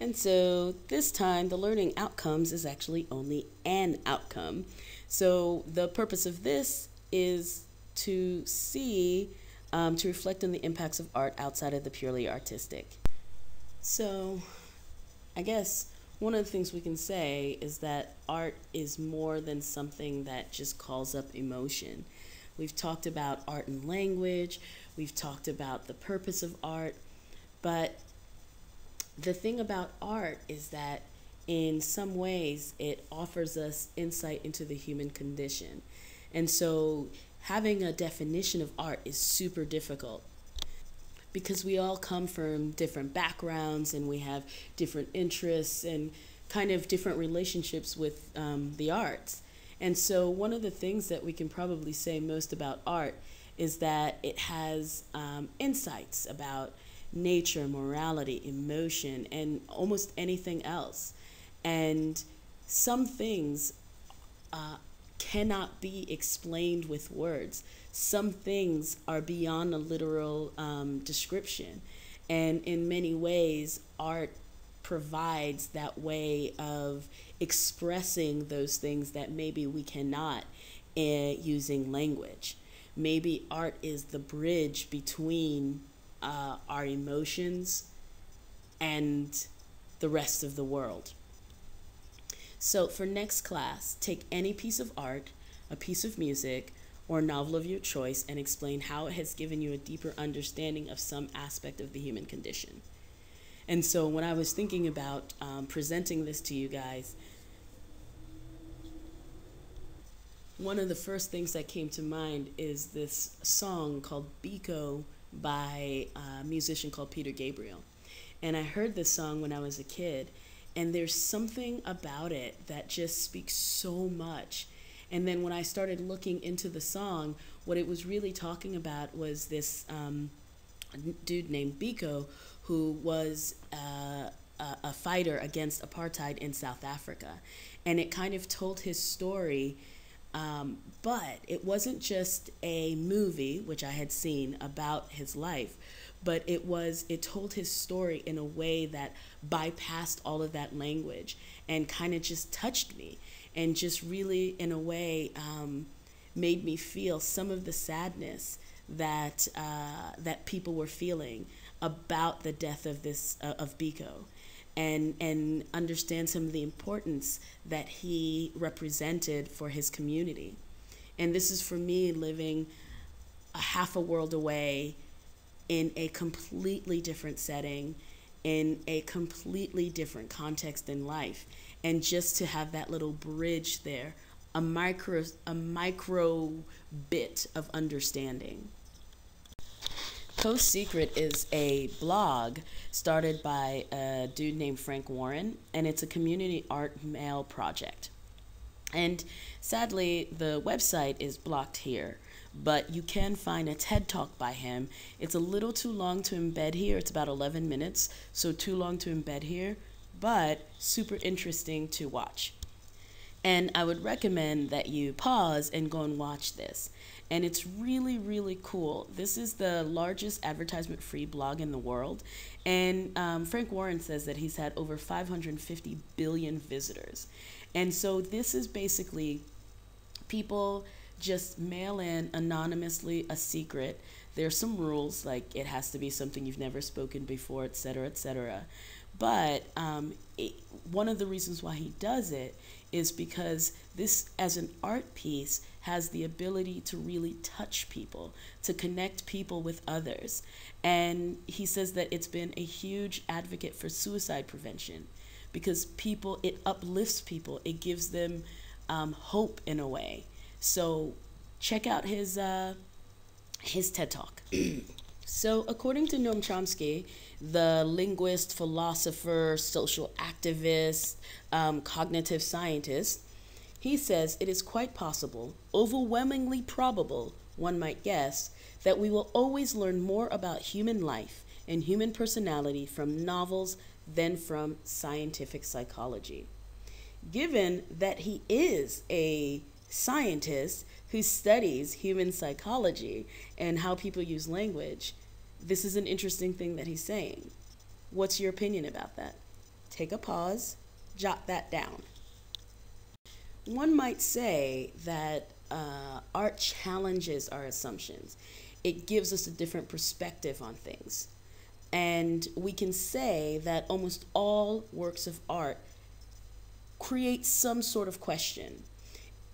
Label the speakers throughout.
Speaker 1: And so this time, the learning outcomes is actually only an outcome. So the purpose of this is to see, to reflect on the impacts of art outside of the purely artistic. So I guess one of the things we can say is that art is more than something that just calls up emotion. We've talked about art and language, we've talked about the purpose of art, but the thing about art is that in some ways it offers us insight into the human condition. And so having a definition of art is super difficult because we all come from different backgrounds and we have different interests and kind of different relationships with the arts. And so one of the things that we can probably say most about art is that it has insights about nature, morality, emotion, and almost anything else. And some things cannot be explained with words. Some things are beyond a literal description. And in many ways, art provides that way of expressing those things that maybe we cannot using language. Maybe art is the bridge between our emotions and the rest of the world. So for next class, take any piece of art, a piece of music, or a novel of your choice and explain how it has given you a deeper understanding of some aspect of the human condition. And so when I was thinking about presenting this to you guys, one of the first things that came to mind is this song called Biko by a musician called Peter Gabriel. And I heard this song when I was a kid, and there's something about it that just speaks so much. And then when I started looking into the song, what it was really talking about was this dude named Biko, who was a fighter against apartheid in South Africa. And it kind of told his story, but it wasn't just a movie, which I had seen about his life, but it told his story in a way that bypassed all of that language and kind of just touched me and just really, in a way, made me feel some of the sadness that that people were feeling about the death of Biko, and understand some of the importance that he represented for his community. And this is for me living a half a world away in a completely different setting, in a completely different context in life. And just to have that little bridge there, a micro bit of understanding. Post Secret is a blog started by a dude named Frank Warren, and it's a community art mail project. And sadly, the website is blocked here, but you can find a TED Talk by him. It's a little too long to embed here. It's about 11 minutes, so too long to embed here, but super interesting to watch. And I would recommend that you pause and go and watch this. And it's really, really cool. This is the largest advertisement-free blog in the world. And Frank Warren says that he's had over 550 billion visitors. And so this is basically people just mail in anonymously a secret. There's some rules, like it has to be something you've never spoken before, etc., etc. But one of the reasons why he does it is because this, as an art piece, has the ability to really touch people, to connect people with others. And he says that it's been a huge advocate for suicide prevention because it uplifts people. It gives them hope in a way. So check out his TED Talk. So according to Noam Chomsky, the linguist, philosopher, social activist, cognitive scientist, he says it is quite possible, overwhelmingly probable, one might guess, that we will always learn more about human life and human personality from novels than from scientific psychology. Given that he is a scientist who studies human psychology and how people use language, this is an interesting thing that he's saying. What's your opinion about that? Take a pause, jot that down. One might say that art challenges our assumptions. It gives us a different perspective on things. And we can say that almost all works of art create some sort of question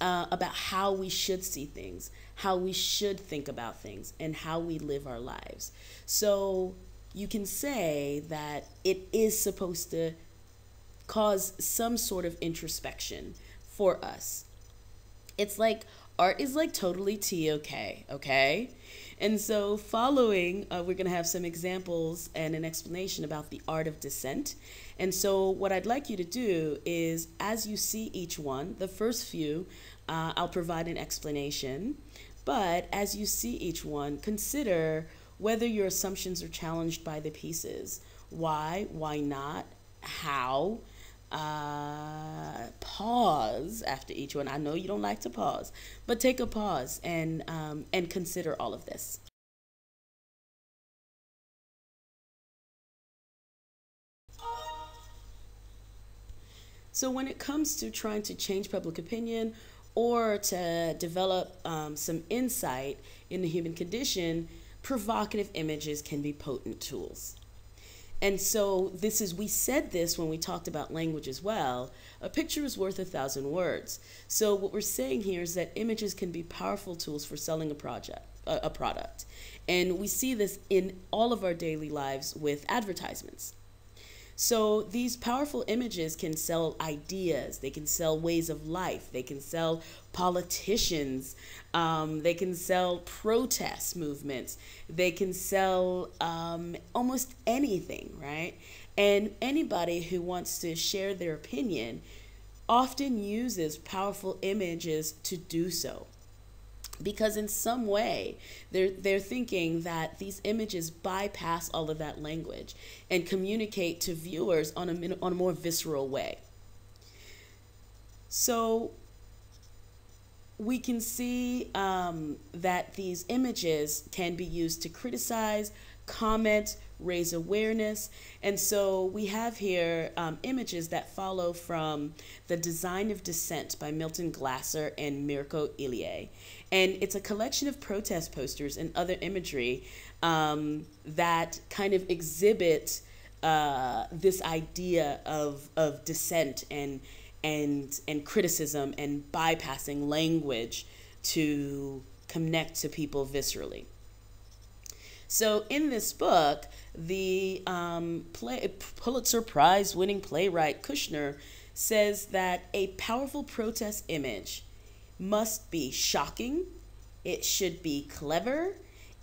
Speaker 1: about how we should see things, how we should think about things, and how we live our lives. So you can say that it is supposed to cause some sort of introspection for us. It's like art is like totally T-OK, okay? And so following, we're going to have some examples and an explanation about the art of dissent. And so what I'd like you to do is, as you see each one, the first few, I'll provide an explanation. But as you see each one, consider whether your assumptions are challenged by the pieces. Why not, how. Pause after each one. I know you don't like to pause, but take a pause and consider all of this. So when it comes to trying to change public opinion or to develop some insight in the human condition, provocative images can be potent tools. And so we said this when we talked about language as well. A picture is worth 1,000 words. So what we're saying here is that images can be powerful tools for selling a product. And we see this in all of our daily lives with advertisements. So these powerful images can sell ideas, they can sell ways of life, they can sell politicians, they can sell protest movements, they can sell almost anything, right? And anybody who wants to share their opinion often uses powerful images to do so. Because in some way, they're thinking that these images bypass all of that language and communicate to viewers on a more visceral way. So we can see that these images can be used to criticize, comment, raise awareness. And so we have here images that follow from The Design of Dissent by Milton Glasser and Mirko Ilié. And it's a collection of protest posters and other imagery that kind of exhibit this idea of dissent and criticism and bypassing language to connect to people viscerally. So in this book, the Pulitzer Prize winning playwright Kushner says that a powerful protest image must be shocking, it should be clever,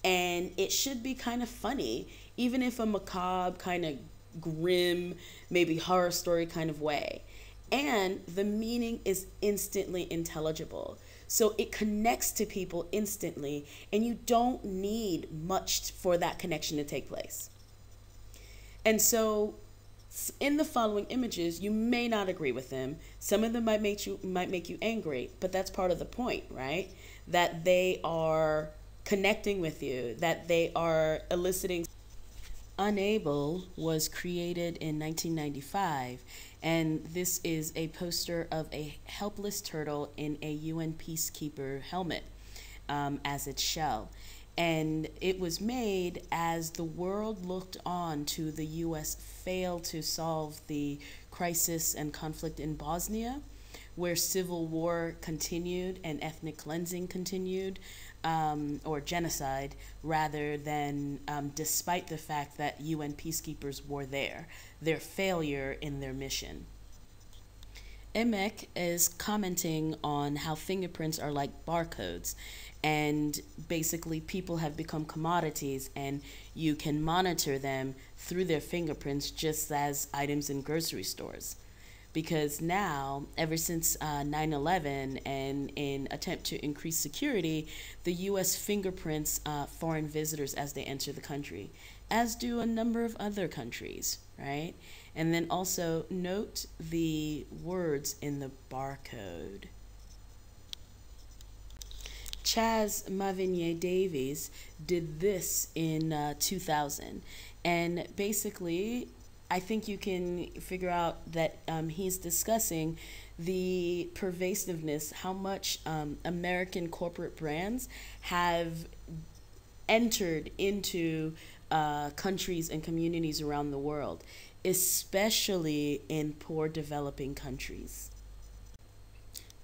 Speaker 1: and it should be kind of funny, even if a macabre, kind of grim, maybe horror story kind of way. And the meaning is instantly intelligible. So it connects to people instantly, and you don't need much for that connection to take place. And so in the following images, you may not agree with them. Some of them might make you angry, but that's part of the point, right? That they are connecting with you, that they are eliciting. Unable was created in 1995, and this is a poster of a helpless turtle in a UN peacekeeper helmet as its shell. And it was made as the world looked on to the U.S. fail to solve the crisis and conflict in Bosnia, where civil war continued and ethnic cleansing continued, or genocide, rather than despite the fact that UN peacekeepers were there, their failure in their mission. Emek is commenting on how fingerprints are like barcodes, and basically people have become commodities and you can monitor them through their fingerprints just as items in grocery stores. Because now, ever since 9/11 and in attempt to increase security, the U.S. fingerprints foreign visitors as they enter the country, as do a number of other countries, right? And then also note the words in the barcode. Chaz Mavigné Davies did this in 2000, and basically I think you can figure out that he's discussing the pervasiveness, how much American corporate brands have entered into countries and communities around the world, especially in poor developing countries.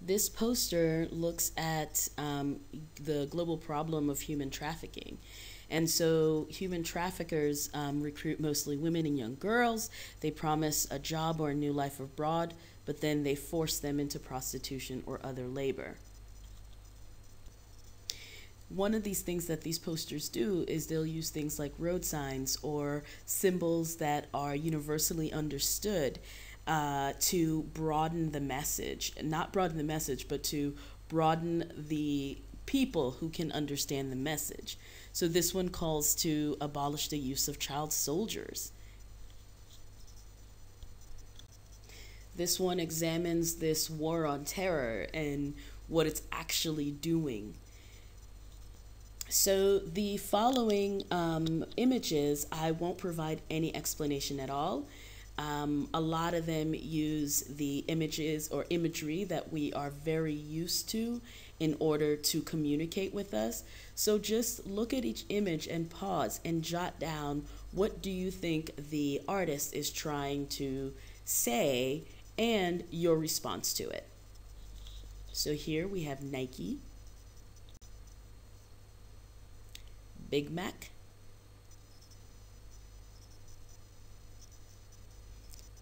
Speaker 1: This poster looks at the global problem of human trafficking. And so, human traffickers recruit mostly women and young girls. They promise a job or a new life abroad, but then they force them into prostitution or other labor. One of these things that these posters do is they'll use things like road signs or symbols that are universally understood to broaden the message. Not broaden the message, but to broaden the people who can understand the message. So this one calls to abolish the use of child soldiers. This one examines this war on terror and what it's actually doing. So the following images, I won't provide any explanation at all. A lot of them use the images or imagery that we are very used to in order to communicate with us. So just look at each image and pause and jot down, what do you think the artist is trying to say and your response to it. So here we have Nike, Big Mac,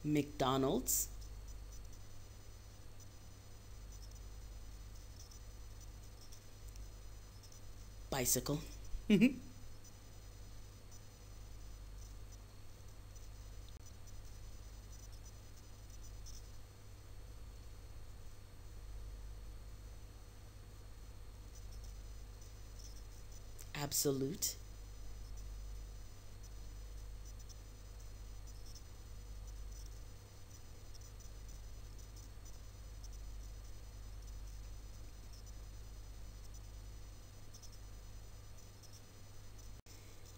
Speaker 1: McDonald's, bicycle, absolute,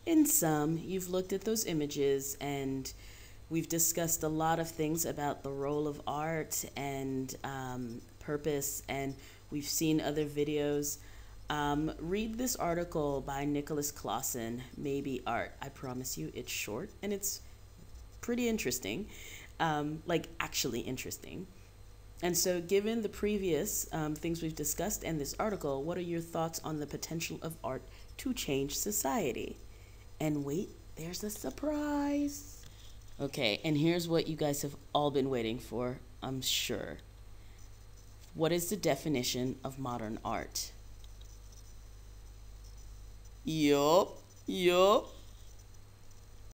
Speaker 1: in sum, you've looked at those images and we've discussed a lot of things about the role of art and purpose, and we've seen other videos. Read this article by Nicholas Clausen, Maybe Art. I promise you it's short and it's pretty interesting, like actually interesting. And so given the previous things we've discussed and this article, what are your thoughts on the potential of art to change society? And wait, there's a surprise. Okay, and here's what you guys have all been waiting for, I'm sure. What is the definition of modern art? Yup.